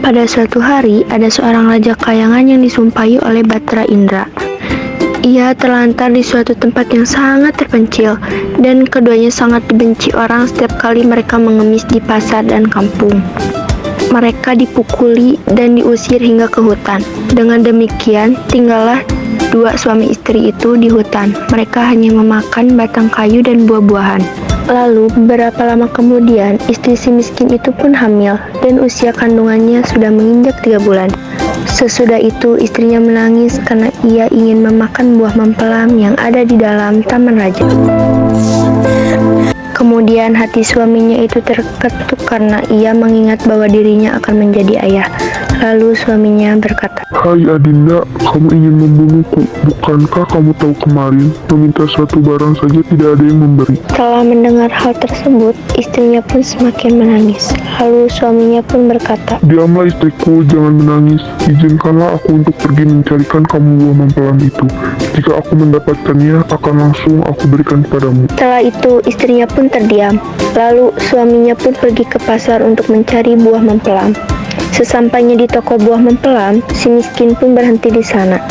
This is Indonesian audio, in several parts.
Pada suatu hari, ada seorang raja kayangan yang disumpahi oleh Batra Indra. Ia terlantar di suatu tempat yang sangat terpencil, dan keduanya sangat dibenci orang setiap kali mereka mengemis di pasar dan kampung. Mereka dipukuli dan diusir hingga ke hutan. Dengan demikian, tinggallah dua suami istri itu di hutan. Mereka hanya memakan batang kayu dan buah-buahan. Lalu, beberapa lama kemudian, istri si miskin itu pun hamil, dan usia kandungannya sudah menginjak 3 bulan. Sesudah itu, istrinya menangis karena ia ingin memakan buah mempelam yang ada di dalam taman raja. Kemudian hati suaminya itu terketuk karena ia mengingat bahwa dirinya akan menjadi ayah. Lalu suaminya berkata, "Hai Adinda, kamu ingin membunuhku. Bukankah kamu tahu kemarin, meminta suatu barang saja tidak ada yang memberi?" Setelah mendengar hal tersebut, istrinya pun semakin menangis. Lalu suaminya pun berkata, "Diamlah istriku, jangan menangis. Izinkanlah aku untuk pergi mencarikan kamu buah mempelam itu. Jika aku mendapatkannya, akan langsung aku berikan kepadamu." Setelah itu, istrinya pun terdiam. Lalu suaminya pun pergi ke pasar untuk mencari buah mempelam. Sesampainya di toko buah mempelam, si miskin pun berhenti di sana.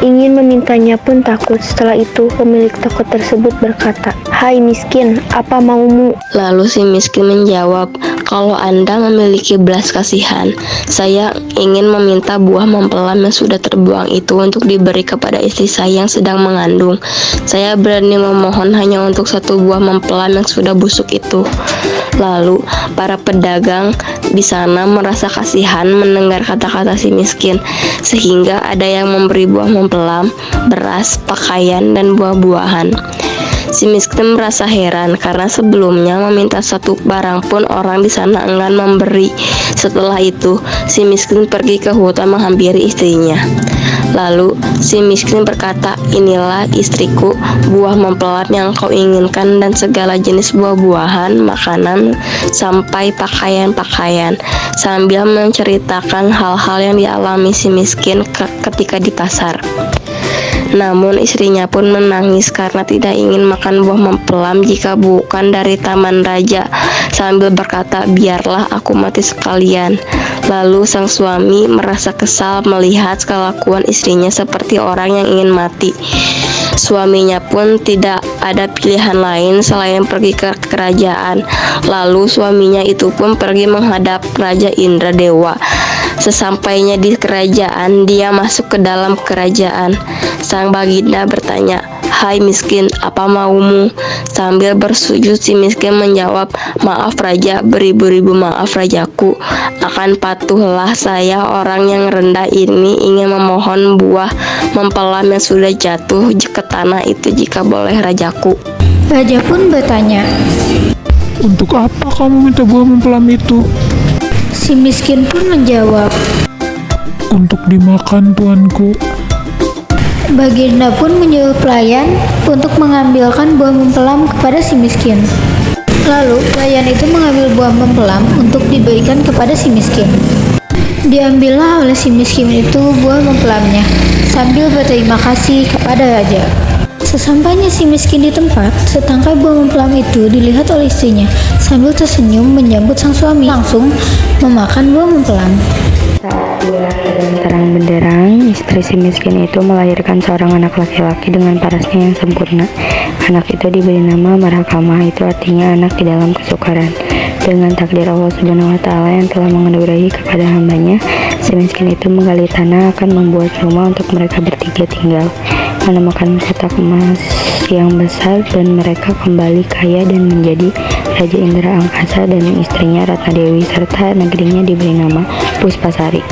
Ingin memintanya pun takut. Setelah itu, pemilik toko tersebut berkata, "Hai miskin, apa maumu?" Lalu si miskin menjawab, "Kalau Anda memiliki belas kasihan, saya ingin meminta buah mempelam yang sudah terbuang itu untuk diberi kepada istri saya yang sedang mengandung. Saya berani memohon hanya untuk satu buah mempelam yang sudah busuk itu." Lalu para pedagang di sana merasa kasihan mendengar kata-kata si miskin, sehingga ada yang memberi buah mempelam, beras, pakaian, dan buah-buahan. Si miskin merasa heran karena sebelumnya meminta satu barang pun orang di sana enggan memberi. Setelah itu, si miskin pergi ke hutan menghampiri istrinya. Lalu si miskin berkata, "Inilah istriku, buah mempelam yang kau inginkan dan segala jenis buah-buahan, makanan, sampai pakaian-pakaian," sambil menceritakan hal-hal yang dialami si miskin ketika di pasar. Namun istrinya pun menangis karena tidak ingin makan buah mempelam jika bukan dari taman raja, sambil berkata, "Biarlah aku mati sekalian." Lalu sang suami merasa kesal melihat kelakuan istrinya seperti orang yang ingin mati. Suaminya pun tidak ada pilihan lain selain pergi ke kerajaan. Lalu suaminya itu pun pergi menghadap Raja Indra Dewa. Sesampainya di kerajaan, dia masuk ke dalam kerajaan. Sang baginda bertanya, "Hai miskin, apa maumu?" Sambil bersujud si miskin menjawab, "Maaf raja, beribu-ribu maaf rajaku. Akan patuhlah saya orang yang rendah ini ingin memohon buah mempelam yang sudah jatuh ke tanah itu jika boleh rajaku." Raja pun bertanya, "Untuk apa kamu minta buah mempelam itu?" si miskin pun menjawab, "Untuk dimakan, tuanku." Baginda pun menyuruh pelayan untuk mengambilkan buah mempelam kepada si miskin. Lalu pelayan itu mengambil buah mempelam untuk diberikan kepada si miskin. Diambillah oleh si miskin itu buah mempelamnya sambil berterima kasih kepada raja. Sesampainya si miskin di tempat, setangkai buah mempelam itu dilihat oleh istrinya. Sambil tersenyum menyambut sang suami, langsung memakan buah mempelam. Saat bulan sedang terang benderang, istri si miskin itu melahirkan seorang anak laki-laki dengan parasnya yang sempurna. Anak itu diberi nama Marhakamah, itu artinya anak di dalam kesukaran. Dengan takdir Allah Subhanahu wa Ta'ala yang telah menganugerahi kepada hambanya, si miskin itu menggali tanah akan membuat rumah untuk mereka bertiga tinggal, menemukan kotak emas yang besar, dan mereka kembali kaya dan menjadi Raja Indra Angkasa dan istrinya Ratna Dewi serta negerinya diberi nama Puspasari.